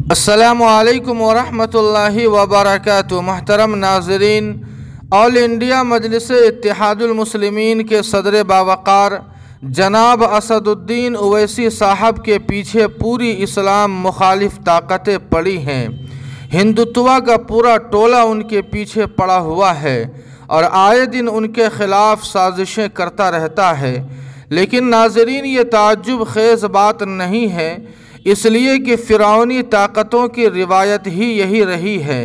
अस्सलामु अलैकुम वरहमतुल्लाहि वबरकातुहू। महतरम नाज़रीन, ऑल इंडिया मजलिस इत्तेहादुल मुस्लिमीन के सदर बावक़ार जनाब असदुद्दीन ओवैसी साहब के पीछे पूरी इस्लाम मुखालिफ ताकतें पड़ी हैं। हिंदुत्व का पूरा टोला उनके पीछे पड़ा हुआ है और आए दिन उनके ख़िलाफ़ साजिशें करता रहता है। लेकिन नाज़रीन, ये ताज्जुब खेज़ बात नहीं है, इसलिए कि फ़िरौनी ताकतों की रिवायत ही यही रही है।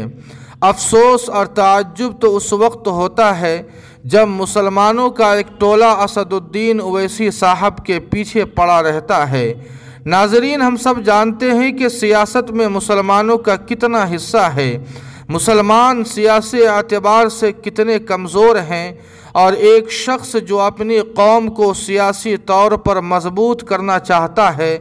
अफ़सोस और ताज्जुब तो उस वक्त होता है जब मुसलमानों का एक टोला असदुद्दीन ओवैसी साहब के पीछे पड़ा रहता है। नाज़रीन, हम सब जानते हैं कि सियासत में मुसलमानों का कितना हिस्सा है, मुसलमान सियासी एतबार से कितने कमज़ोर हैं, और एक शख्स जो अपनी कौम को सियासी तौर पर मजबूत करना चाहता है,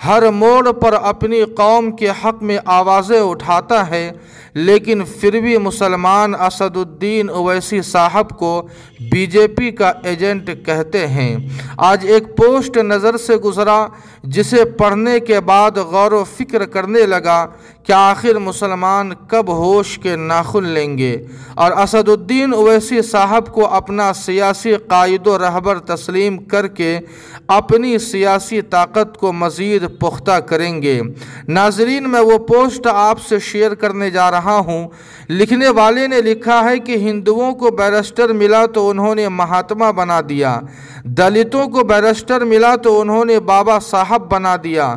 हर मोड़ पर अपनी कौम के हक़ में आवाज़ें उठाता है, लेकिन फिर भी मुसलमान असदुद्दीन ओवैसी साहब को बीजेपी का एजेंट कहते हैं। आज एक पोस्ट नज़र से गुज़रा जिसे पढ़ने के बाद गौर व फिक्र करने लगा कि आखिर मुसलमान कब होश के नाखुन लेंगे और असदुद्दीन ओवैसी साहब को अपना सियासी कायद व रहबर तस्लीम करके अपनी सियासी ताकत को मज़ीद पुख्ता करेंगे। नाज़रीन, मैं वो पोस्ट आपसे शेयर करने जा रहा हूँ। लिखने वाले ने लिखा है कि हिंदुओं को बैरिस्टर मिला तो उन्होंने महात्मा बना दिया, दलितों को बैरिस्टर मिला तो उन्होंने बाबा साहब बना दिया,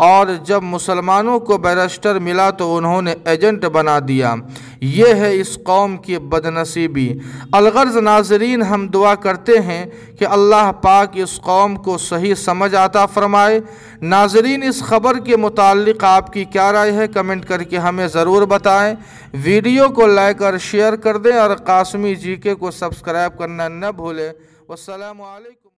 और जब मुसलमानों को बैरिस्टर मिला तो उन्होंने एजेंट बना दिया। ये है इस कौम की बदनसीबी। अलगर्ज़ नाज़रीन, हम दुआ करते हैं कि अल्लाह पाक इस कौम को सही समझ आता फ़रमाए। नाज़रीन, इस ख़बर के मुताल्लिक़ आपकी क्या राय है, कमेंट करके हमें ज़रूर बताएं। वीडियो को लाइक और शेयर कर दें और कासमी जीके को सब्सक्राइब करना न भूलें। वस्सलामु अलैकुम।